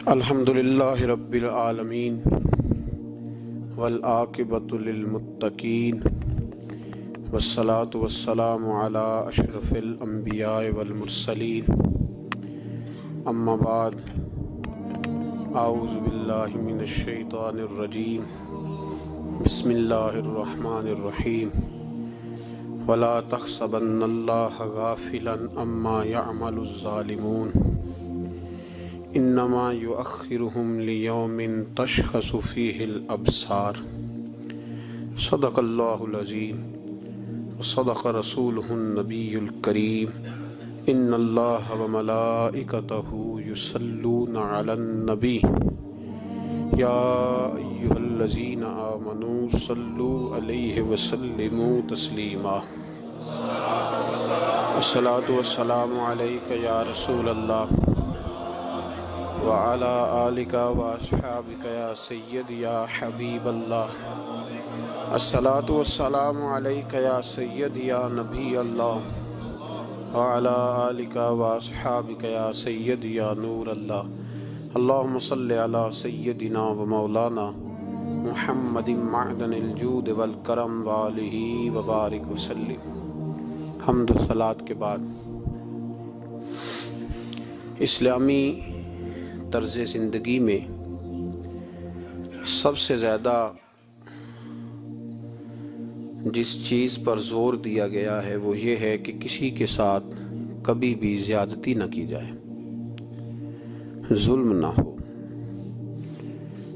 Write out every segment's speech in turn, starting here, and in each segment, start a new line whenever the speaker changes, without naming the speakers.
الحمدللہ رب العالمین والعاقبۃ للمتقین والصلاة والسلام علی اشرف الانبیاء والمرسلین اما بعد اعوذ باللہ من الشیطان الرجیم بسم اللہ الرحمن الرحیم ولا تحسبن اللہ غافلا عما يعمل الظالمون انما یؤخرهم لیوم تشخص فیہ الابصار صدق اللہ العظیم وصدق رسولہ النبی الکریم ان اللہ وملائکتہ یصلون علی النبی یا ایہا الذین آمنوا صلوا علیہ وسلموا تسلیما الصلاۃ والسلام علیک یا رسول اللہ وعلى آلك وأصحابك يا سيد يا حبيب الله الصلاة والسلام عليك يا سيد يا نبي الله وعلى آلك وأصحابك يا سيد يا نور الله اللهم صل على سيدنا ومولانا محمد معدن الجود والکرم وآلہ وبارک وسلم۔ حمد و صلاۃ کے بعد اسلامی طرز زندگی میں سب سے زیادہ جس چیز پر زور دیا گیا ہے وہ یہ ہے کہ کسی کے ساتھ کبھی بھی زیادتی نہ کی جائے، ظلم نہ ہو۔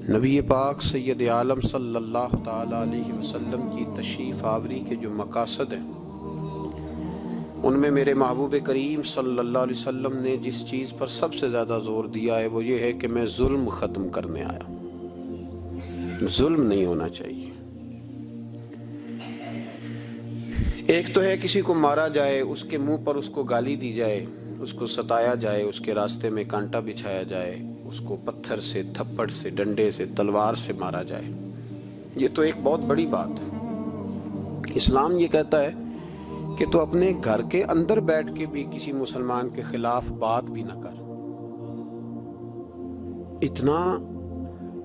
نبی پاک سید عالم صلی اللہ تعالی علیہ وسلم کی تشریف آوری کے جو مقاصد ہیں ان میں میرے محبوب کریم صلی اللہ علیہ وسلم نے جس چیز پر سب سے زیادہ زور دیا ہے وہ یہ ہے کہ میں ظلم ختم کرنے آیا، ظلم نہیں ہونا چاہیے۔ ایک تو ہے کسی کو مارا جائے، اس کے منہ پر اس کو گالی دی جائے، اس کو ستایا جائے، اس کے راستے میں کانٹا بچھایا جائے، اس کو پتھر سے، تھپڑ سے، ڈنڈے سے، تلوار سے مارا جائے، یہ تو ایک بہت بڑی بات ہے۔ اسلام یہ کہتا ہے کہ تو اپنے گھر کے اندر بیٹھ کے بھی کسی مسلمان کے خلاف بات بھی نہ کر۔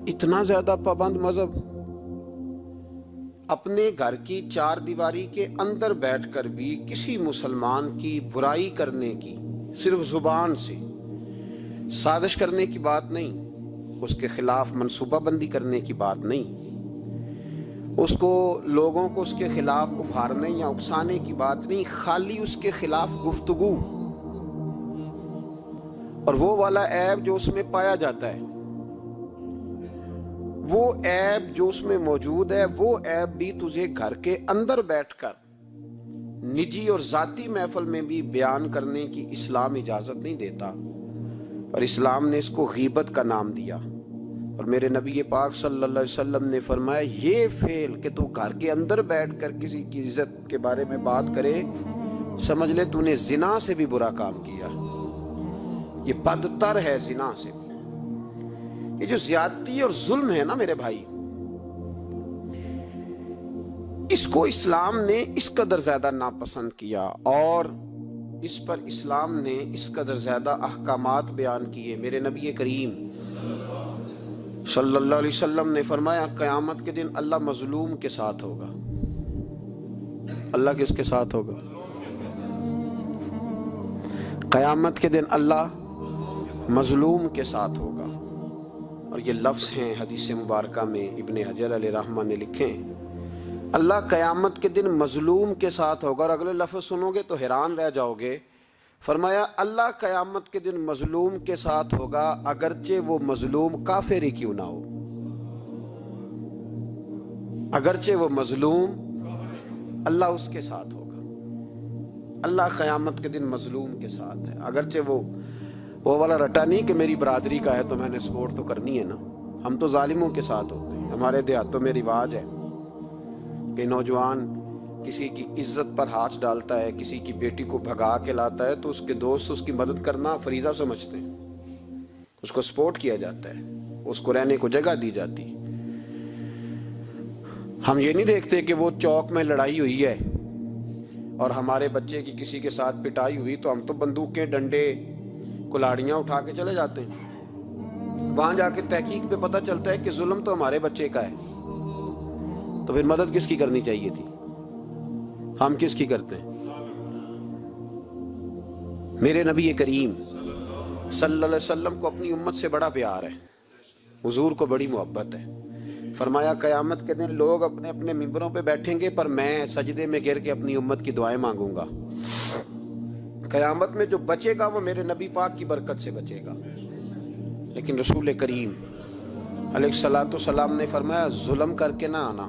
اتنا زیادہ پابند مذہب، اپنے گھر کی چار دیواری کے اندر بیٹھ کر بھی کسی مسلمان کی برائی کرنے کی، صرف زبان سے سازش کرنے کی بات نہیں، اس کے خلاف منصوبہ بندی کرنے کی بات نہیں، اس کو لوگوں کو اس کے خلاف ابھارنے یا اکسانے کی بات نہیں، خالی اس کے خلاف گفتگو اور وہ والا عیب جو اس میں پایا جاتا ہے، وہ عیب جو اس میں موجود ہے، وہ عیب بھی تجھے گھر کے اندر بیٹھ کر نجی اور ذاتی محفل میں بھی بیان کرنے کی اسلام اجازت نہیں دیتا، اور اسلام نے اس کو غیبت کا نام دیا۔ اور میرے نبی پاک صلی اللہ علیہ وسلم نے فرمایا یہ فعل کہ تو گھر کے اندر بیٹھ کر کسی کی عزت کے بارے میں بات کرے، سمجھ لے تو نے زنا سے بھی برا کام کیا، یہ بدتر ہے زنا سے بھی۔ یہ جو زیادتی اور ظلم ہے نا میرے بھائی، اس کو اسلام نے اس قدر زیادہ ناپسند کیا، اور اس پر اسلام نے اس قدر زیادہ احکامات بیان کیے۔ میرے نبی کریم صلی اللہ علیہ وسلم نے فرمایا قیامت کے دن اللہ مظلوم کے ساتھ ہوگا۔ اللہ کس کے ساتھ ہوگا؟ قیامت کے دن اللہ مظلوم کے ساتھ ہوگا، اور یہ لفظ ہیں حدیث مبارکہ میں ابن حجر علیہ رحمہ نے لکھے، اللہ قیامت کے دن مظلوم کے ساتھ ہوگا۔ اور اگلے لفظ سنو گے تو حیران رہ جاؤ گے، فرمایا اللہ قیامت کے دن مظلوم کے ساتھ ہوگا اگرچہ وہ مظلوم کافر ہی کیوں نہ ہو، اگرچہ وہ مظلوم اللہ اس کے ساتھ ہوگا۔ اللہ قیامت کے دن مظلوم کے ساتھ ہے، اگرچہ وہ والا رٹا نہیں کہ میری برادری کا ہے تو میں نے سپورٹ تو کرنی ہے نا، ہم تو ظالموں کے ساتھ ہوتے ہیں۔ ہمارے دیہاتوں میں رواج ہے کہ نوجوان کسی کی عزت پر ہاتھ ڈالتا ہے، کسی کی بیٹی کو بھگا کے لاتا ہے تو اس کے دوست اس کی مدد کرنا فریضہ سمجھتے ہیں، اس کو سپورٹ کیا جاتا ہے، اس کو رہنے کو جگہ دی جاتی۔ ہم یہ نہیں دیکھتے کہ وہ چوک میں لڑائی ہوئی ہے اور ہمارے بچے کی کسی کے ساتھ پٹائی ہوئی تو ہم تو بندوقیں، ڈنڈے، کلاڑیاں اٹھا کے چلے جاتے ہیں۔ وہاں جا کے تحقیق پہ پتہ چلتا ہے کہ ظلم تو ہمارے بچے کا ہے، تو پھر مدد کس کی کرنی چاہیے تھی؟ ہم کس کی کرتے ہیں؟ میرے نبی کریم صلی اللہ علیہ وسلم کو اپنی امت سے بڑا پیار ہے، حضور کو بڑی محبت ہے۔ فرمایا قیامت کے دن لوگ اپنے اپنے ممبروں پہ بیٹھیں گے، پر میں سجدے میں گر کے اپنی امت کی دعائیں مانگوں گا۔ قیامت میں جو بچے گا وہ میرے نبی پاک کی برکت سے بچے گا۔ لیکن رسول کریم علیہ الصلوۃ والسلام نے فرمایا ظلم کر کے نہ آنا،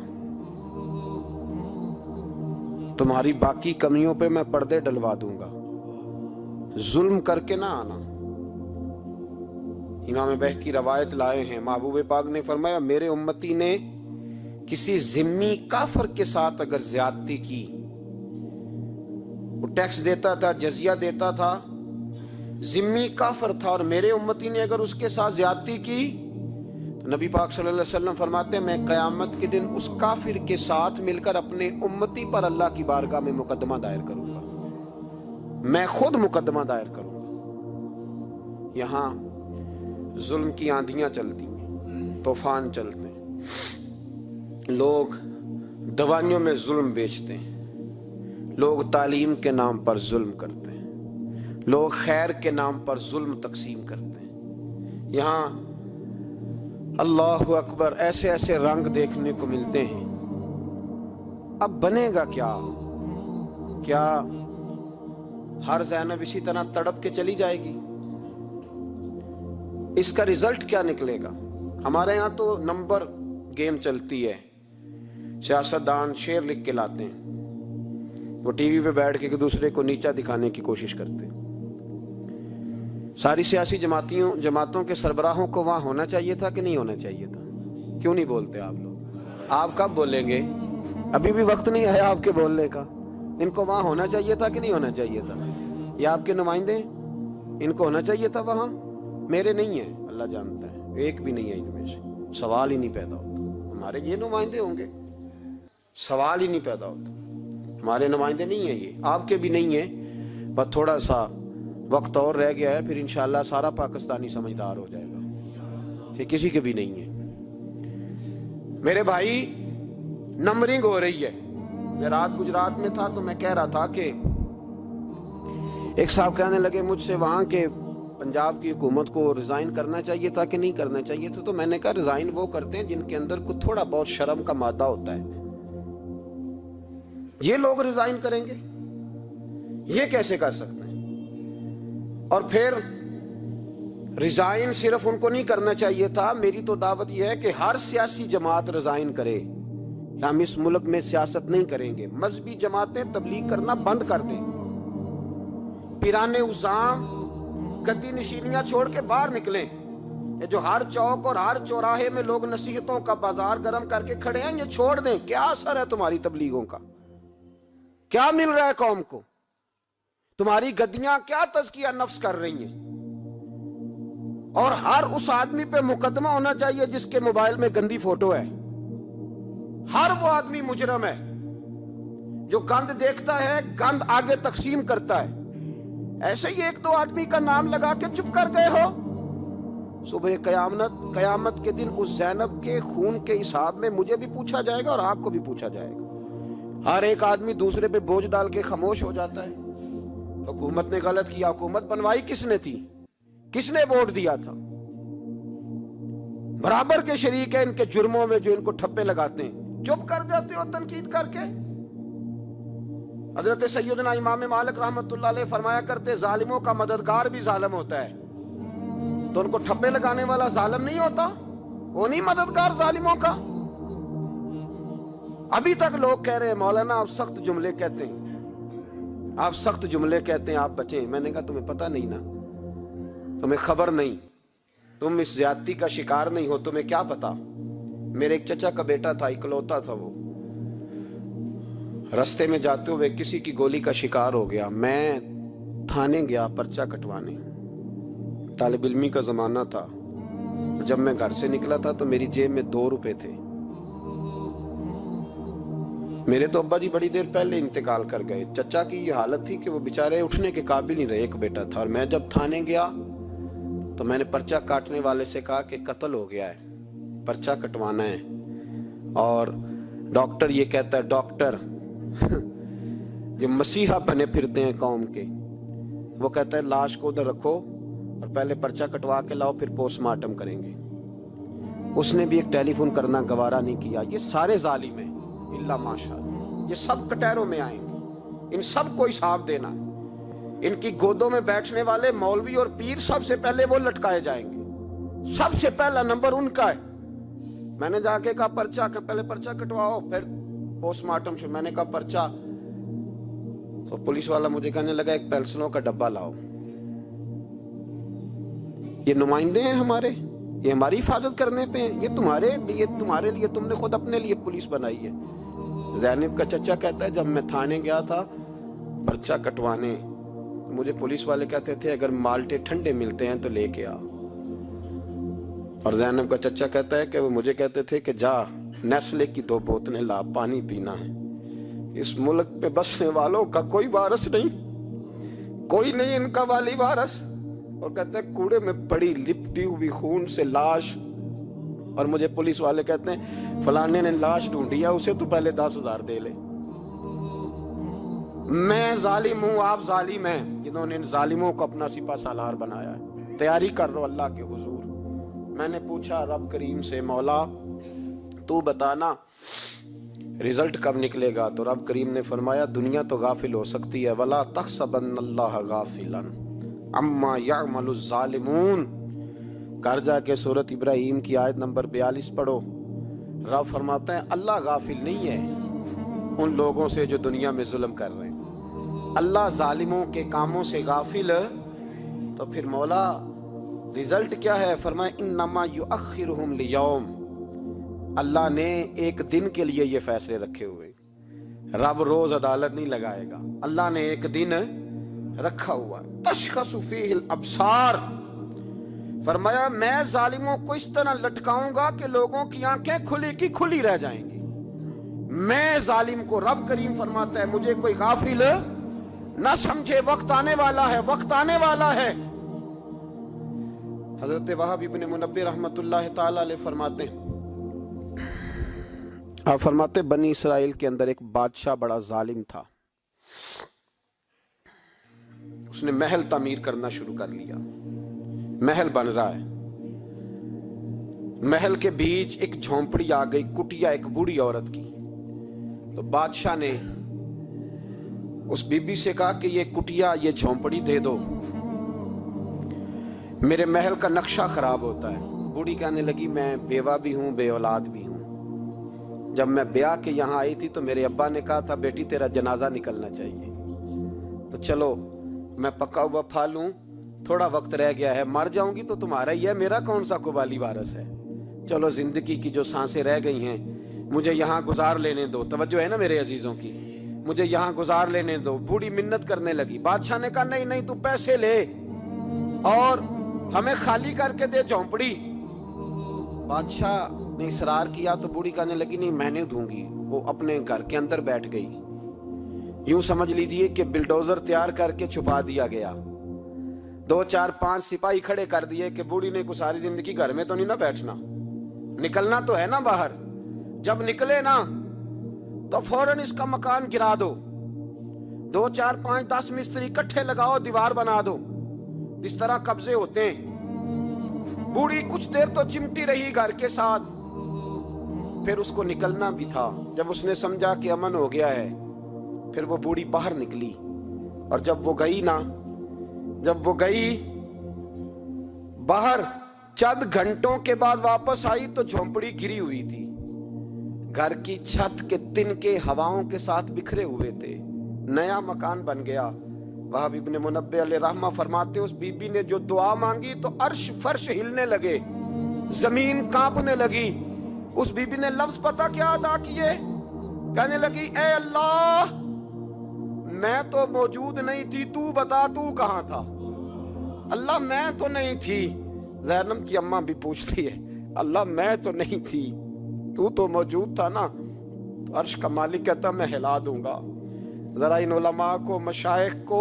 تمہاری باقی کمیوں پہ میں پردے ڈلوا دوں گا، ظلم کر کے نہ آنا۔ امام بہقی روایت لائے ہیں، محبوب پاک نے فرمایا میرے امتی نے کسی ذمی کافر کے ساتھ اگر زیادتی کی، وہ ٹیکس دیتا تھا، جزیہ دیتا تھا، ذمی کافر تھا، اور میرے امتی نے اگر اس کے ساتھ زیادتی کی تو نبی پاک صلی اللہ علیہ وسلم فرماتے ہیں میں قیامت کے دن اس کافر کے ساتھ مل کر اپنے امتی پر اللہ کی بارگاہ میں مقدمہ دائر کروں گا، میں خود مقدمہ دائر کروں گا۔ یہاں ظلم کی آندھیاں چلتی ہیں، طوفان چلتے ہیں، لوگ دوائیوں میں ظلم بیچتے ہیں، لوگ تعلیم کے نام پر ظلم کرتے ہیں، لوگ خیر کے نام پر ظلم تقسیم کرتے ہیں۔ یہاں اللہ اکبر ایسے ایسے رنگ دیکھنے کو ملتے ہیں۔ اب بنے گا کیا؟ کیا ہر زینب اسی طرح تڑپ کے چلی جائے گی؟ اس کا رزلٹ کیا نکلے گا؟ ہمارے ہاں تو نمبر گیم چلتی ہے، سیاستدان شعر لکھ کے لاتے ہیں، وہ ٹی وی پہ بیٹھ کے ایک دوسرے کو نیچا دکھانے کی کوشش کرتے ہیں۔ ساری سیاسی جماعتوں کے سربراہوں کو وہاں ہونا چاہیے تھا کہ نہیں ہونا چاہیے تھا؟ کیوں نہیں بولتے آپ لوگ؟ آپ کب بولیں گے؟ ابھی بھی وقت نہیں آیا آپ کے بولنے کا۔ ان کو وہاں ہونا چاہیے تھا کہ نہیں ہونا چاہیے تھا؟ یہ آپ کے نمائندے ہیں، ان کو ہونا چاہیے تھا وہاں؟ میرے نہیں ہیں، اللہ جانتا ہے، ایک بھی نہیں ہے ان میں سے، سوال ہی نہیں پیدا ہوتا۔ ہمارے یہ نمائندے ہوں گے؟ سوال ہی نہیں پیدا ہوتا، ہمارے نمائندے نہیں ہیں، یہ آپ کے بھی نہیں ہیں۔ بس تھوڑا سا وقت اور رہ گیا ہے، پھر انشاءاللہ سارا پاکستانی سمجھدار ہو جائے گا، یہ کسی کے بھی نہیں ہے۔ میرے بھائی نمبرنگ ہو رہی ہے۔ میں رات گجرات میں تھا تو میں کہہ رہا تھا کہ ایک صاحب کہنے لگے مجھ سے وہاں کے پنجاب کی حکومت کو ریزائن کرنا چاہیے تھا کہ نہیں کرنا چاہیے تھا، تو میں نے کہا ریزائن وہ کرتے ہیں جن کے اندر کوئی تھوڑا بہت شرم کا مادہ ہوتا ہے۔ یہ لوگ ریزائن کریں گے؟ یہ کیسے کر سکتے ہیں؟ اور پھر ریزائن صرف ان کو نہیں کرنا چاہیے تھا، میری تو دعوت یہ ہے کہ ہر سیاسی جماعت ریزائن کرے۔ ہم اس ملک میں سیاست نہیں کریں گے، مذہبی جماعتیں تبلیغ کرنا بند کر دیں، پیرانے عظام گدی نشینیاں چھوڑ کے باہر نکلیں۔ یہ جو ہر چوک اور ہر چوراہے میں لوگ نصیحتوں کا بازار گرم کر کے کھڑے ہیں، یہ چھوڑ دیں۔ کیا اثر ہے تمہاری تبلیغوں کا؟ کیا مل رہا ہے قوم کو؟ تمہاری گدیاں کیا تزکیہ نفس کر رہی ہیں؟ اور ہر اس آدمی پہ مقدمہ ہونا چاہیے جس کے موبائل میں گندی فوٹو ہے۔ ہر وہ آدمی مجرم ہے جو گند دیکھتا ہے، گند آگے تقسیم کرتا ہے۔ ایسے ہی ایک دو آدمی کا نام لگا کے چپ کر گئے ہو، صبح قیامت کے دن اس زینب کے خون کے حساب میں مجھے بھی پوچھا جائے گا اور آپ کو بھی پوچھا جائے گا۔ ہر ایک آدمی دوسرے پہ بوجھ ڈال کے خاموش ہو جاتا ہے۔ حکومت نے غلط کیا، حکومت بنوائی کس نے تھی؟ کس نے ووٹ دیا تھا؟ برابر کے شریک ہیں ان کے جرموں میں جو ان کو ٹھپے لگاتے ہیں، چپ کر جاتے ہو تنقید کر کے۔ حضرت سیدنا امام مالک رحمت اللہ علیہ فرمایا کرتے ظالموں کا مددگار بھی ظالم ہوتا ہے، تو ان کو ٹھپے لگانے والا ظالم نہیں ہوتا؟ وہ نہیں مددگار ظالموں کا؟ ابھی تک لوگ کہہ رہے ہیں مولانا آپ سخت جملے کہتے ہیں، آپ سخت جملے کہتے ہیں، آپ بچیں۔ میں نے کہا تمہیں پتہ نہیں نا، تمہیں خبر نہیں، تم اس زیادتی کا شکار نہیں ہو، تمہیں کیا پتا۔ میرے ایک چچا کا بیٹا تھا، اکلوتا تھا، وہ رستے میں جاتے ہوئے کسی کی گولی کا شکار ہو گیا۔ میں تھانے گیا پرچہ کٹوانے، طالب علمی کا زمانہ تھا۔ جب میں گھر سے نکلا تھا تو میری جیب میں 2 روپے تھے۔ میرے تو ابا جی بڑی دیر پہلے انتقال کر گئے۔ چچا کی یہ حالت تھی کہ وہ بیچارے اٹھنے کے قابل نہیں رہے، ایک بیٹا تھا۔ اور میں جب تھانے گیا تو میں نے پرچہ کاٹنے والے سے کہا کہ قتل ہو گیا ہے, پرچہ کٹوانا ہے. اور ڈاکٹر یہ کہتا ہے, ڈاکٹر جو مسیحا بنے پھرتے ہیں قوم کے, وہ کہتا ہے لاش کو ادھر رکھو اور پہلے پرچہ کٹوا کے لاؤ, پھر پوسٹ مارٹم کریں گے. اس نے بھی ایک ٹیلی فون کرنا گوارا نہیں کیا. یہ سارے ظالم ہیں الا ماشاءاللہ, یہ سب کٹہروں میں آئیں گے, ان سب کو حساب دینا ہے. ان کی گودوں میں بیٹھنے والے مولوی اور پیر سب سے پہلے وہ لٹکائے جائیں گے, سب سے پہلا نمبر ان کا ہے. میں نے جا کے کہا پرچہ, پہلے پرچہ کٹواؤ پھر پوسٹ مارٹم. میں نے کہا پرچہ, تو پولیس والا مجھے کہنے لگا ایک پینسلوں کا ڈبہ لاؤ. یہ نمائندے ہیں ہمارے, یہ ہماری حفاظت کرنے پہ ہیں, یہ تمہارے لیے تم نے خود اپنے لیے پولیس بنائی ہے. زینب کا چچا کہتا ہے جب میں تھانے گیا تھا پرچہ کٹوانے, مجھے پولیس والے کہتے تھے اگر مالٹے ٹھنڈے ملتے ہیں تو لے کے آ. اور زینب کا چچا کہتا ہے کہ وہ مجھے کہتے تھے کہ جا نیسلے کی 2 بوتلیں لا, پانی پینا ہے. اس ملک پہ بسنے والوں کا کوئی وارث نہیں, کوئی نہیں ان کا والی وارث. اور کہتے ہیں کوڑے میں پڑی لپٹی ہوئی خون سے لاش, اور مجھے پولیس والے کہتے ہیں فلانے نے لاش ڈھونڈی ہے, اسے تو پہلے 10,000 دے لے. میں ظالم ہوں, آپ ظالم ہیں جنہوں نے ان ظالموں کو اپنا سپہ سالار بنایا ہے. تیاری کر رہو اللہ کے حضور. میں نے پوچھا رب کریم سے, مولا تو بتانا رزلٹ کب نکلے گا؟ تو رب کریم نے فرمایا دنیا تو غافل ہو سکتی ہے, وَلَا تَحْسَبَنَّ اللَّهَ غَافِلًا عَمَّا يَعْمَلُ الظَّالِمُونَ. گھر جا کے سورۃ ابراہیم کی آیت نمبر 42 پڑھو. رب فرماتا ہے اللہ غافل نہیں ہے ان لوگوں سے جو دنیا میں ظلم کر رہے ہیں. اللہ ظالموں کے کاموں سے غافل, تو پھر مولا رزلٹ کیا ہے؟ فرمایا انما یؤخرہم لیوم, اللہ نے ایک دن کے لیے یہ فیصلے رکھے ہوئے. رب روز عدالت نہیں لگائے گا, اللہ نے ایک دن رکھا ہوا. تشخص فیہ الابصار, فرمایا میں ظالموں کو اس طرح لٹکاؤں گا کہ لوگوں کی آنکھیں کھلی کی کھلی رہ جائیں گی. میں ظالم کو, رب کریم فرماتا ہے مجھے کوئی غافل نہ سمجھے, وقت آنے والا ہے, وقت آنے والا ہے. حضرت وہب ابن منبہ رحمت اللہ تعالی علیہ فرماتے ہیں, آپ فرماتے بنی اسرائیل کے اندر ایک بادشاہ بڑا ظالم تھا. اس نے محل تعمیر کرنا شروع کر لیا. محل بن رہا ہے, محل کے بیچ ایک جھونپڑی آ گئی, کٹیا ایک بوڑھی عورت کی. تو بادشاہ نے اس بی بی سے کہا کہ یہ کٹیا, یہ جھونپڑی دے دو, میرے محل کا نقشہ خراب ہوتا ہے. بوڑھی کہنے لگی میں بیوہ بھی ہوں, بے اولاد بھی ہوں. جب میں بیاہ کے یہاں آئی تھی تو میرے ابا نے کہا تھا بیٹی تیرا جنازہ نکلنا چاہیے, تو چلو میں پکا ہوا پھل ہوں, تھوڑا وقت رہ گیا ہے, مر جاؤں گی تو تمہارا ہی ہے, میرا کون سا قوالی وارث ہے. چلو زندگی کی جو سانسیں رہ گئی ہیں مجھے یہاں گزار لینے دو. توجہ ہے نا میرے عزیزوں کی, مجھے یہاں گزار لینے دو. بوڑھی منت کرنے لگی. بادشاہ نے کہا نہیں نہیں, تو پیسے لے اور ہمیں خالی کر کے دے جھونپڑی. بادشاہ نے اصرار کیا تو بوڑھی کہنے لگی نہیں میں نہیں دوں گی. وہ اپنے گھر کے اندر بیٹھ گئی. یوں سمجھ لیجئے کہ بلڈوزر تیار کر کے چھپا دیا گیا. 2 4 5 سپاہی کھڑے کر دیے کہ بوڑھی نے کو ساری زندگی گھر میں تو نہیں نہ بیٹھنا, نکلنا تو ہے نا باہر. جب نکلے نا تو فوراً اس کا مکان گرا دو, 2 4 5 10 مستری کٹھے لگاؤ, دیوار بنا دو. اس طرح قبضے ہوتے ہیں. بوڑھی کچھ دیر تو چمٹی رہی گھر کے ساتھ, پھر اس کو نکلنا بھی تھا. جب اس نے سمجھا کہ امن ہو گیا ہے پھر وہ بوڑھی باہر نکلی. اور جب وہ گئی باہر, چند گھنٹوں کے بعد واپس آئی تو جھونپڑی گری ہوئی تھی. گھر کی چھت کے تنکے ہواؤں کے ساتھ بکھرے ہوئے تھے. نیا مکان بن گیا. وہب ابن منبہ علیہ رحمہ فرماتے اس بی بی نے جو دعا مانگی تو عرش فرش ہلنے لگے, زمین کانپنے لگی. اس بی بی نے لفظ پتہ کیا ادا کیے؟ کہنے لگی اے اللہ میں تو موجود نہیں تھی, تو بتا تو کہاں تھا؟ اللہ میں تو نہیں تھی. زینب کی اماں بھی پوچھتی ہے اللہ میں تو نہیں تھی, تو تو موجود تھا نا. تو عرش کا مالک کہتا میں ہلا دوں گا. ذرا ان علماء کو, مشائخ کو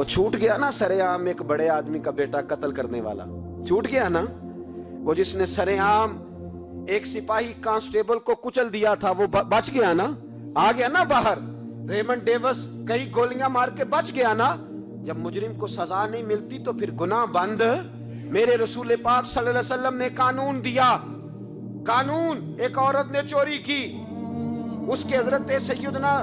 وہ چھوٹ گیا نا سرے عام ایک بڑے آدمی کا بیٹا قتل کرنے والا، چھوٹ گیا نا وہ جس نے سرے عام ایک سپاہی کانسٹیبل کو کچل دیا تھا، وہ بچ گیا نا، آ گیا نا باہر۔ ریمنڈ ڈیوس کئی گولیاں مار کے بچ گیا نا۔ جب مجرم کو سزا نہیں ملتی تو پھر گناہ بند۔ میرے رسول پاک صلی اللہ علیہ وسلم نے قانون دیا، قانون، ایک عورت نے چوری کی، اس کے حضرت سیدنا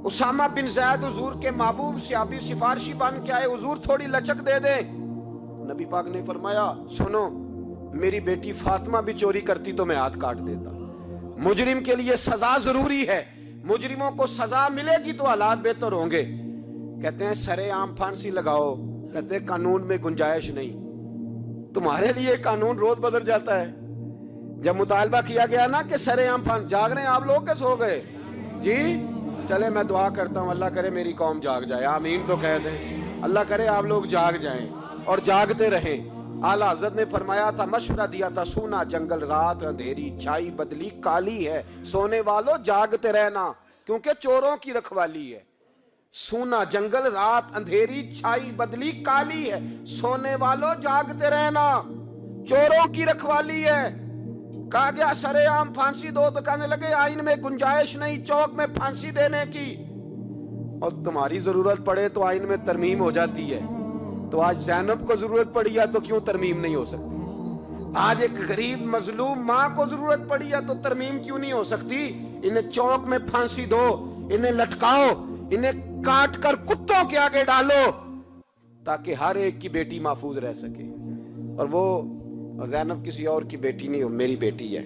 اسامہ بن زید حضور کے محبوب صحابی سفارشی بن کے آئے، حضور تھوڑی لچک دے دیں۔ نبی پاک نے فرمایا سنو، میری بیٹی فاطمہ بھی چوری کرتی تو میں ہاتھ کاٹ دیتا۔ مجرم کے لیے سزا ضروری ہے، مجرموں کو سزا ملے گی تو حالات بہتر ہوں گے۔ کہتے ہیں سرے عام پھانسی لگاؤ، کہتے ہیں قانون میں گنجائش نہیں۔ تمہارے لیے قانون روز بدل جاتا ہے۔ جب مطالبہ کیا گیا نا کہ سرے عام جاگ رہے ہیں آپ لوگ، کیسے ہو گئے جی؟ چلے میں دعا کرتا ہوں، اللہ کرے میری قوم جاگ جائے، آمین تو کہہ دیں۔ اللہ کرے آپ لوگ جاگ جائیں اور جاگتے رہیں۔ اعلیٰ حضرت نے فرمایا تھا، مشورہ دیا تھا، سونا جنگل رات اندھیری چھائی بدلی کالی ہے، سونے والوں جاگتے رہنا کیونکہ چوروں کی رکھوالی ہے۔ سونا جنگل رات اندھیری چھائی بدلی کالی ہے، سونے والوں جاگتے رہنا، چوروں کی رکھوالی ہے۔ کہا گیا سرے عام پھانسی دو تو کہنے لگے آئین میں گنجائش نہیں چوک میں پھانسی دینے کی، اور تمہاری ضرورت پڑے تو آئین میں ترمیم ہو جاتی ہے۔ تو آج زینب کو ضرورت پڑی ہے تو کیوں ترمیم نہیں ہو سکتی؟ آج ایک غریب مظلوم ماں کو ضرورت پڑی ہے تو ترمیم کیوں نہیں ہو سکتی؟ انہیں چوک میں پھانسی دو، انہیں لٹکاؤ، انہیں کاٹ کر کتوں کے آگے ڈالو تاکہ ہر ایک کی بیٹی محفوظ رہ سکے۔ اور وہ زینب کسی اور کی بیٹی نہیں، وہ میری بیٹی ہے،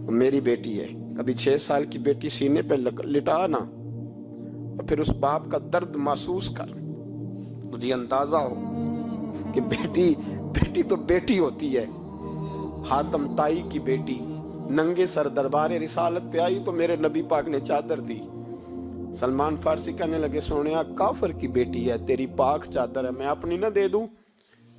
وہ میری بیٹی ہے۔ کبھی 6 سال کی بیٹی سینے پہ لٹا نا اور پھر اس باپ کا درد محسوس کر، تجھے اندازہ ہو کہ بیٹی تو بیٹی ہوتی ہے۔ حاتم تائی کی بیٹی ننگے سر دربار رسالت پہ آئی تو میرے نبی پاک نے چادر دی۔ سلمان فارسی کہنے لگے سونیا کافر کی بیٹی ہے، تیری پاک چادر ہے، میں اپنی نہ دے دوں؟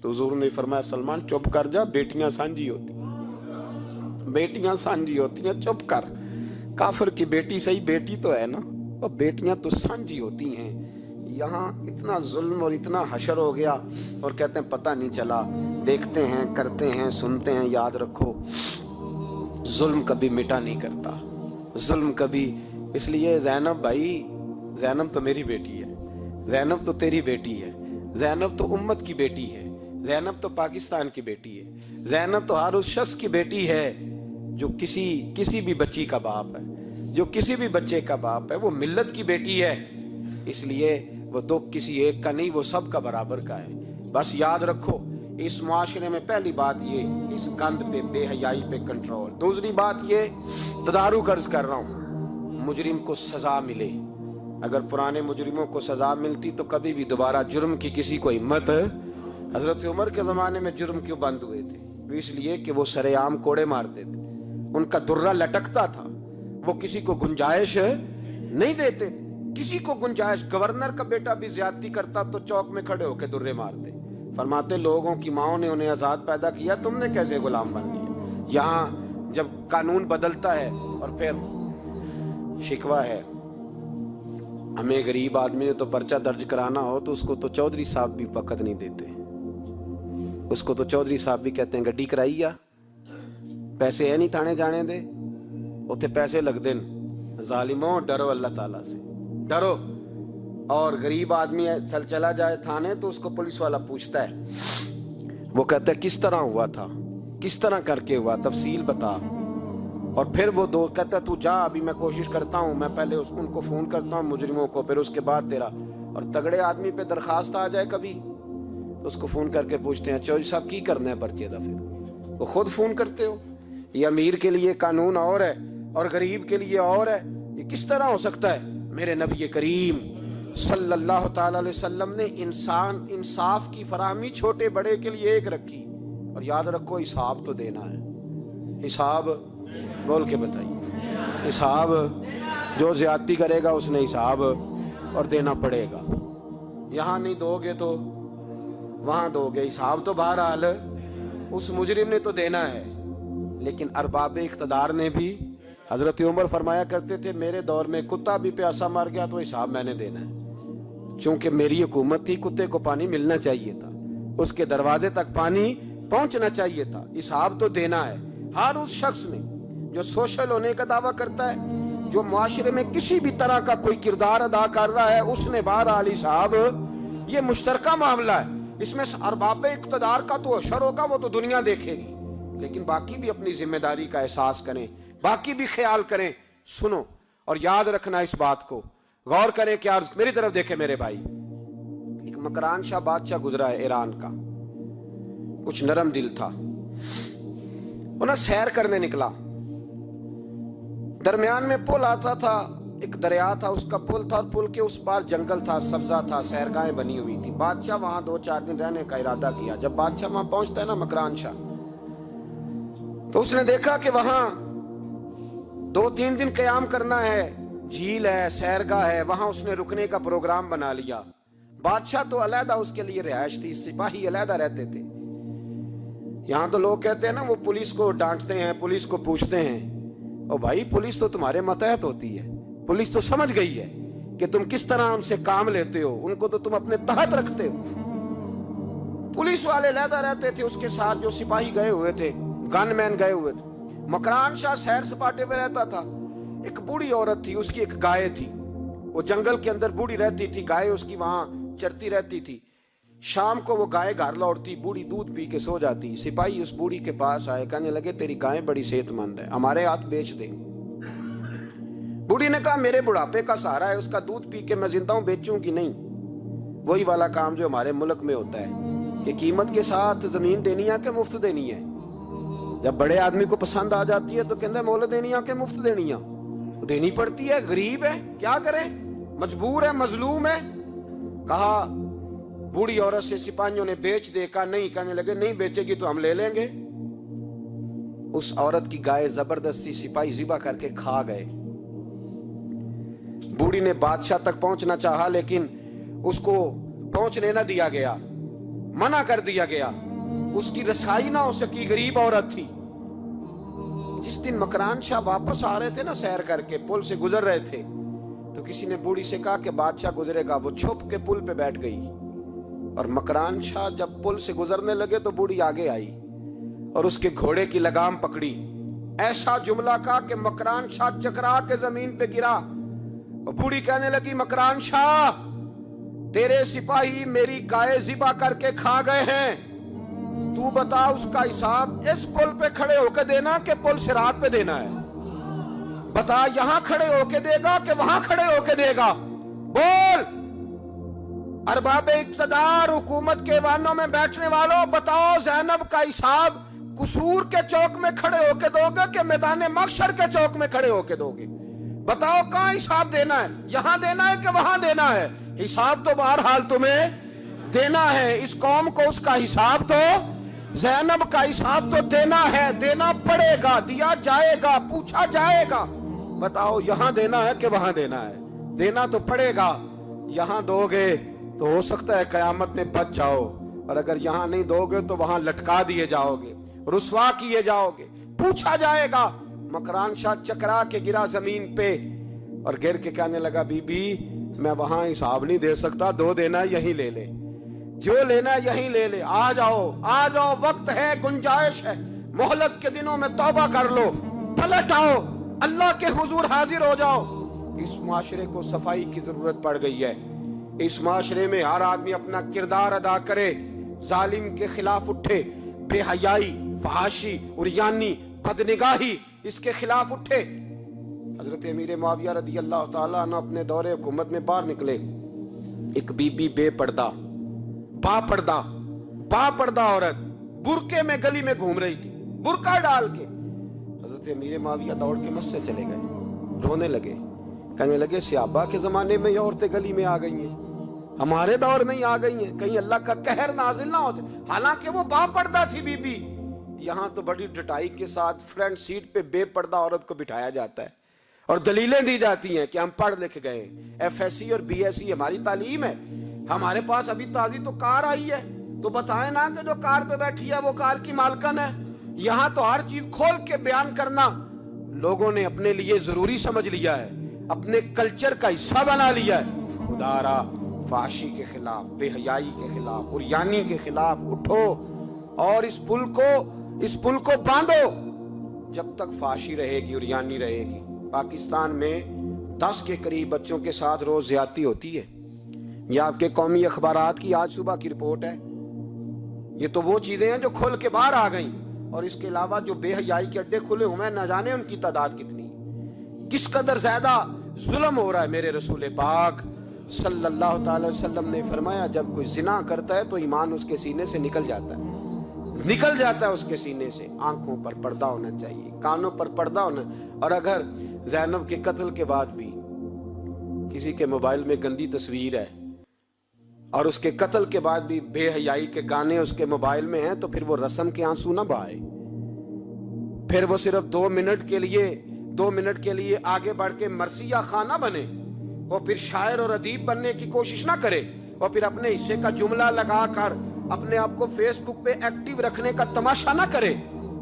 تو حضور نے فرمایا سلمان چپ کر جا، بیٹیاں سانجی ہوتی ہیں، بیٹیاں سانجی ہوتی ہیں، چپ کر۔ کافر کی بیٹی صحیح بیٹی تو ہے نا، اور بیٹیاں تو سانجی ہوتی ہیں۔ یہاں اتنا ظلم اور اتنا حشر ہو گیا اور کہتے ہیں پتہ نہیں چلا۔ دیکھتے ہیں، کرتے ہیں، سنتے ہیں۔ یاد رکھو ظلم کبھی مٹا نہیں کرتا، ظلم کبھی۔ اس لیے زینب بھائی، زینب تو میری بیٹی ہے، زینب تو تیری بیٹی ہے، زینب تو امت کی بیٹی ہے، زینب تو پاکستان کی بیٹی ہے، زینب تو ہر اس شخص کی بیٹی ہے جو کسی بھی بچی کا باپ ہے، جو کسی بھی بچے کا باپ ہے، وہ ملت کی بیٹی ہے۔ اس لیے وہ دکھ کسی ایک کا نہیں، وہ سب کا برابر کا ہے۔ بس یاد رکھو اس معاشرے میں پہلی بات یہ، اس گند پہ، بے حیائی پہ کنٹرول۔ دوسری بات یہ، تدارک عرض کر رہا ہوں، مجرم کو سزا ملے۔ اگر پرانے مجرموں کو سزا ملتی تو کبھی بھی دوبارہ جرم کی کسی کو ہمت۔ حضرت عمر کے زمانے میں جرم کیوں بند ہوئے تھے؟ اس لیے کہ وہ سرے عام کوڑے مارتے تھے، ان کا درہ لٹکتا تھا، وہ کسی کو گنجائش نہیں دیتے، کسی کو گنجائش۔ گورنر کا بیٹا بھی زیادتی کرتا تو چوک میں کھڑے ہو کے درے مارتے۔ فرماتے لوگوں کی ماؤں نے انہیں آزاد پیدا کیا، تم نے کیسے غلام بن لیا؟ یہاں جب قانون بدلتا ہے اور پھر شکوہ ہے، ہمیں غریب آدمی نے تو پرچہ درج کرانا ہو تو اس کو تو چودھری صاحب بھی وقت نہیں دیتے، اس کو تو چودھری صاحب بھی کہتے ہیں گڈی کرائی آ، پیسے ہے نہیں تھانے جانے دے، اتنے پیسے لگ دیں۔ ظالموں ڈرو اللہ تعالیٰ سے، ڈرو۔ اور غریب آدمی چلا جائے تھانے تو اس کو پولیس والا پوچھتا ہے، وہ کہتا ہے کس طرح ہوا تھا، کس طرح کر کے ہوا، تفصیل بتا۔ اور پھر وہ کہتا ہے تو جا، ابھی میں کوشش کرتا ہوں، میں پہلے ان کو فون کرتا ہوں مجرموں کو، پھر اس کے بعد تیرا۔ اور تگڑے آدمی پہ درخواست آ جائے کبھی، اس کو فون کر کے پوچھتے ہیں چودھری صاحب کی کرنا ہے پرچے دا؟ پھر وہ خود فون کرتے ہو۔ یہ امیر کے لیے قانون اور ہے اور غریب کے لیے اور ہے، یہ کس طرح ہو سکتا ہے؟ میرے نبی کریم صلی اللہ تعالی علیہ وسلم نے انصاف کی فراہمی چھوٹے بڑے کے لیے ایک رکھی۔ اور یاد رکھو حساب تو دینا ہے، حساب بول کے بتائیے، حساب جو زیادتی کرے گا اس نے حساب اور دینا پڑے گا۔ یہاں نہیں دو گے تو وہاں دو گے، حساب تو بہرحال اس مجرم نے تو دینا ہے۔ لیکن ارباب اقتدار نے بھی، حضرت عمر فرمایا کرتے تھے میرے دور میں کتا بھی پیاسا مر گیا تو حساب میں نے دینا ہے۔ چونکہ میری حکومت تھی، کتے کو پانی ملنا چاہیے تھا، اس کے دروازے تک پانی پہنچنا چاہیے تھا، حساب تو دینا ہے ہر اس شخص میں جو سوشل ہونے کا دعویٰ کرتا ہے، جو معاشرے میں کسی بھی طرح کا کوئی کردار ادا کر رہا ہے، اس نے بہرحال حساب، یہ مشترکہ معاملہ ہے، اس میں ارباب اقتدار کا تو اشر ہوگا، وہ تو دنیا دیکھے گی، لیکن باقی بھی اپنی ذمہ داری کا احساس کریں، باقی بھی خیال کریں، سنو اور یاد رکھنا اس بات کو، غور کریں کہ میری طرف دیکھیں میرے بھائی، ایک مکران شاہ بادشاہ گزرا ہے ایران کا، کچھ نرم دل تھا، وہ نہ سیر کرنے نکلا، درمیان میں پل آتا تھا، ایک دریا تھا، اس کا پل تھا، اور پل کے اس پار جنگل تھا، سبزہ تھا، سیرگاہیں بنی ہوئی تھی، بادشاہ وہاں 2-4 دن رہنے کا ارادہ کیا، جب بادشاہ وہاں پہنچتا ہے نا مکران شاہ، تو اس نے دیکھا کہ وہاں 2-3 دن قیام کرنا ہے، جھیل ہے، سیرگاہ ہے، وہاں اس نے رکنے کا پروگرام بنا لیا، بادشاہ تو علیحدہ اس کے لیے رہائش تھی، سپاہی علیحدہ رہتے تھے، یہاں تو لوگ کہتے ہیں نا وہ پولیس کو ڈانٹتے ہیں، پولیس کو پوچھتے ہیں، او بھائی پولیس تو تمہارے ماتحت ہوتی ہے، پولیس تو سمجھ گئی ہے کہ تم کس طرح ان سے کام لیتے ہو، ان کو تو تم اپنے تحت رکھتے ہو، پولیس والے علیحدہ رہتے تھے، اس کے ساتھ جو سپاہی گئے ہوئے تھے، گن مین گئے ہوئے تھے، مکران شاہ سیر سپاٹے پہ رہتا تھا، ایک بوڑھی عورت تھی، اس کی ایک گائے تھی، وہ جنگل کے اندر بوڑھی رہتی تھی، گائے اس کی وہاں چرتی رہتی تھی، شام کو وہ گائے گھر لوٹتی، بوڑھی دودھ پی کے سو جاتی، سپاہی اس بوڑھی کے پاس آئے، کہنے لگے تیری گائے بڑی صحت مند ہے، ہمارے ہاتھ بیچ دے، بوڑھی نے کہا میرے بڑھاپے کا سہارا ہے، اس کا دودھ پی کے میں زندہ ہوں، بیچوں گی نہیں، وہی والا کام جو ہمارے ملک میں ہوتا ہے کہ قیمت کے ساتھ زمین دینی ہے کہ مفت دینی ہے، جب بڑے آدمی کو پسند آ جاتی ہے تو کہتا ہے مول دینی ہے کہ مفت دینی ہے، دینی پڑتی ہے، غریب ہے، کیا کریں، مجبور ہے، مظلوم ہے، کہا بوڑھی عورت سے سپاہیوں نے بیچ دے، کہا نہیں، کہنے لگے نہیں بیچے گی تو ہم لے لیں گے، اس عورت کی گائے زبردستی سپاہی ذبح کر کے کھا گئے، بوڑھی نے بادشاہ تک پہنچنا چاہا لیکن اس کو پہنچنے نہ دیا گیا، منع کر دیا گیا، اس کی رسائی نہ ہو سکی، غریب عورت تھی، جس دن مکران شاہ واپس آ رہے تھے نا سیر کر کے، پل سے گزر رہے تھے، تو کسی نے بوڑھی سے کہا کہ بادشاہ گزرے گا، وہ چھپ کے پل پہ بیٹھ گئی، اور مکران شاہ جب پل سے گزرنے لگے تو بوڑھی آگے آئی اور اس کے گھوڑے کی لگام پکڑی، ایسا جملہ کہا کہ مکران شاہ چکرا کے زمین پہ گرا، اور بوڑھی کہنے لگی مکران شاہ تیرے سپاہی میری گائے ذبح کر کے کھا گئے ہیں، تو بتا اس کا حساب اس پل پہ کھڑے ہو کے دینا کہ پل صراط پہ دینا ہے، بتا یہاں کھڑے ہو کے دے گا کہ وہاں کھڑے ہو کے دے گا، بول، ارباب اقتدار، حکومت کے ایوانوں میں بیٹھنے والوں، بتاؤ زینب کا حساب قصور کے چوک میں کھڑے ہو کے دو گے کہ میدان محشر کے چوک میں کھڑے ہو کے دو گے، بتاؤ کہاں حساب دینا ہے، یہاں دینا ہے کہ وہاں دینا ہے، حساب تو بہرحال تمہیں دینا ہے، اس قوم کو اس کا حساب تو، زینب کا حساب تو دینا ہے، دینا پڑے گا، دیا جائے گا، پوچھا جائے گا، بتاؤ یہاں دینا ہے کہ وہاں دینا ہے، دینا تو پڑے گا، یہاں دو گے تو ہو سکتا ہے قیامت میں بچ جاؤ، اور اگر یہاں نہیں دو گے تو وہاں لٹکا دیے جاؤ گے، رسوا کیے جاؤ گے، پوچھا جائے گا۔ مکران شاہ چکرا کے گرا زمین پہ اور گر کے کہنے لگا بی بی میں وہاں حساب نہیں دے سکتا، دو دینا یہیں لے لے، جو لینا یہیں لے لے، آ جاؤ، وقت ہے، گنجائش ہے، مہلت کے دنوں میں توبہ کر لو، پلٹ آؤ، اللہ کے حضور حاضر ہو جاؤ۔ اس معاشرے کو صفائی کی ضرورت پڑ گئی ہے، اس معاشرے میں ہر آدمی اپنا کردار ادا کرے، ظالم کے خلاف اٹھے، بے حیائی، فحاشی، عریانی، بدنگاہی، اس کے خلاف اٹھے۔ حضرت امیر معاویہ رضی اللہ تعالیٰ عنہ اپنے دور حکومت میں باہر نکلے، ایک بی بی بے پردہ، با پردہ عورت برقعے میں گلی میں گھوم رہی تھی، برقع ڈال کے۔ حضرت امیر معاویہ دوڑ کے مسجد چلے گئے، رونے لگے، کہنے لگے صحابہ کے زمانے میں یہ عورتیں گلی میں آ گئی ہیں، ہمارے دور میں ہی آ گئی ہیں، کہیں اللہ کا قہر نازل نہ ہوتے، حالانکہ وہ با پردہ تھی بی بی۔ یہاں تو بڑی ڈٹائی کے ساتھ فرنٹ سیٹ پہ بے پردہ عورت کو بٹھایا جاتا ہے اور دلیلیں دی جاتی ہیں کہ ہم پڑھ لکھ گئے، ایف ایس سی اور بی ایس سی ہماری تعلیم ہے، ہمارے پاس ابھی تازی تو کار آئی ہے، تو بتائیں نا کہ جو کار پہ بیٹھی ہے وہ کار کی مالکن ہے۔ یہاں تو ہر چیز کھول کے بیان کرنا لوگوں نے اپنے لیے ضروری سمجھ لیا ہے، اپنے کلچر کا حصہ بنا لیا ہے۔ خدا را فحاشی کے خلاف، بے حیائی کے خلاف، عریانی کے خلاف اٹھو اور اس پل کو باندھو۔ جب تک فحاشی رہے گی، عریانی رہے گی۔ پاکستان میں 10 کے قریب بچوں کے ساتھ روز زیادتی ہوتی ہے۔ یہ آپ کے قومی اخبارات کی آج صبح کی رپورٹ ہے۔ یہ تو وہ چیزیں ہیں جو کھل کے باہر آ گئیں، اور اس کے علاوہ جو بے حیائی کے اڈے کھلے ہوئے ہیں، نہ جانے ان کی تعداد کتنی ہے۔ کس قدر زیادہ ظلم ہو رہا ہے۔ میرے رسول پاک صلی اللہ تعالی وسلم نے فرمایا، جب کوئی زنا کرتا ہے تو ایمان اس کے سینے سے نکل جاتا ہے اس کے سینے سے۔ آنکھوں پر پردہ ہونا چاہیے، کانوں پر پردہ ہونا۔ اور اگر زینب کے قتل کے بعد بھی کسی کے موبائل میں گندی تصویر ہے اور اس کے قتل کے بعد بھی بے حیائی کے گانے اس کے موبائل میں ہیں، تو پھر وہ رسم کے آنسو نہ بہائے، پھر وہ صرف 2 منٹ کے لیے آگے بڑھ کے مرثیہ خانہ بنے، وہ پھر شاعر اور ادیب بننے کی کوشش نہ کرے، اور پھر اپنے حصے کا جملہ لگا کر اپنے آپ کو فیس بک پہ ایکٹیو رکھنے کا تماشا نہ کرے۔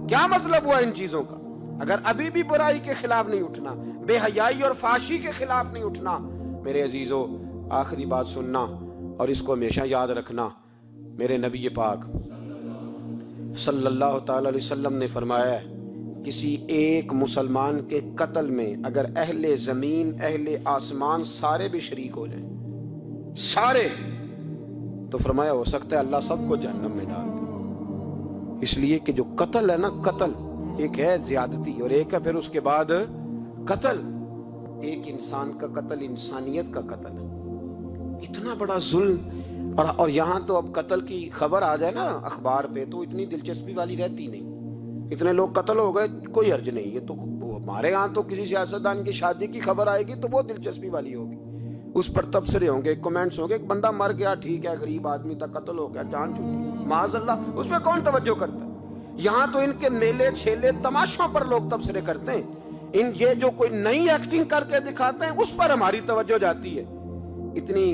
کیا مطلب ہوا ان چیزوں کا؟ اگر ابھی بھی برائی کے خلاف نہیں اٹھنا، بے حیائی اور فحاشی کے خلاف نہیں اٹھنا، میرے عزیزو، آخری بات سننا اور اس کو ہمیشہ یاد رکھنا۔ میرے نبی پاک صلی اللہ تعالی علیہ وسلم نے فرمایا ہے، کسی ایک مسلمان کے قتل میں اگر اہل زمین، اہل آسمان سارے بھی شریک ہو جائیں، سارے، تو فرمایا ہو سکتا ہے اللہ سب کو جہنم میں ڈال دے۔ اس لیے کہ جو قتل ہے نا، قتل ایک ہے زیادتی، اور ایک ہے پھر اس کے بعد قتل۔ ایک انسان کا قتل انسانیت کا قتل ہے، اتنا بڑا ظلم۔ اور یہاں تو اب قتل کی خبر آ جائے نا اخبار پہ تو اتنی دلچسپی والی رہتی نہیں۔ اتنے لوگ قتل ہو گئے، کوئی حرج نہیں۔ یہ تو ہمارے ہاں تو کسی سیاستدان کی شادی کی خبر آئے گی تو وہ دلچسپی والی ہوگی، اس پر تبصرے ہوں گے، کمنٹس ہوں گے، ایک بندہ مر گیا، ٹھیک ہے، غریب آدمی تھا، قتل ہو گیا، جان چھوٹی، معاذ اللہ، اس پہ کون توجہ کرتا ہے؟ یہاں تو ان کے میلے چھیلے تماشوں پر لوگ تبصرے کرتے ہیں۔ یہ جو کوئی نئی ایکٹنگ کر کے دکھاتے ہیں اس پر ہماری توجہ جاتی ہے۔ اتنی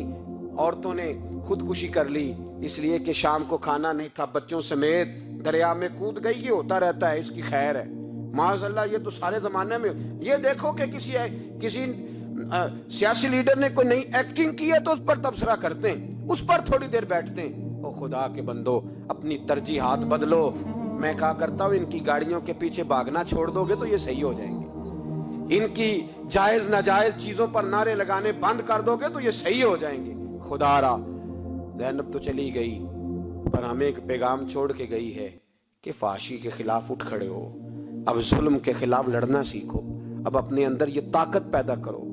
عورتوں نے خودکشی کر لی اس لیے کہ شام کو کھانا نہیں تھا، بچوں سمیت دریا میں کود گئی۔ یہ ہوتا رہتا ہے، اس کی خیر ہے، معاذ اللہ۔ یہ تو سارے زمانے میں، یہ دیکھو کہ کسی سیاسی لیڈر نے کوئی نئی ایکٹنگ کی ہے تو اس پر تبصرہ کرتے ہیں، اس پر تھوڑی دیر بیٹھتے ہیں۔ او خدا کے بندو، اپنی ترجیحات بدلو۔ میں کہا کرتا ہوں، ان کی گاڑیوں کے پیچھے بھاگنا چھوڑ دو گے تو یہ صحیح ہو جائیں گے، ان کی جائز ناجائز چیزوں پر نعرے لگانے بند کر دو گے تو یہ صحیح ہو جائیں گے۔ خدا را، زینب تو چلی گئی پر ہمیں ایک پیغام چھوڑ کے گئی ہے کہ فحاشی کے خلاف اٹھ کھڑے ہو، اب ظلم کے خلاف لڑنا سیکھو، اب اپنے اندر یہ طاقت پیدا کرو،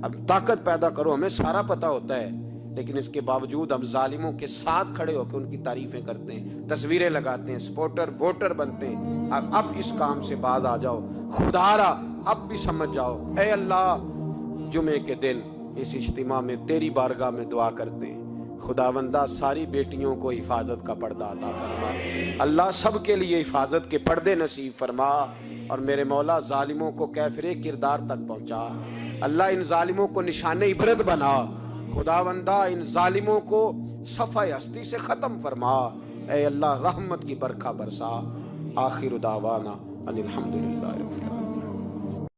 اب طاقت پیدا کرو۔ ہمیں سارا پتہ ہوتا ہے، لیکن اس کے باوجود ہم ظالموں کے ساتھ کھڑے ہو کے ان کی تعریفیں کرتے ہیں، تصویریں لگاتے ہیں، سپورٹر ووٹر بنتے ہیں۔ اب اس کام سے باز آ جاؤ، خدا را، اب بھی سمجھ جاؤ۔ اے اللہ، جمعے کے دن اس اجتماع میں تیری بارگاہ میں دعا کرتے ہیں، خداوندہ ساری بیٹیوں کو حفاظت کا پردہ عطا فرما، اللہ سب کے لیے حفاظت کے پردے نصیب فرما، اور میرے مولا ظالموں کو کیفر کردار تک پہنچا۔ اللہ ان ظالموں کو نشان عبرت بنا، خداوندہ ان ظالموں کو صفحہ ہستی سے ختم فرما۔ اے اللہ، رحمت کی برکھا برسا۔ آخر دعوانا ان الحمدللہ رب العالمین۔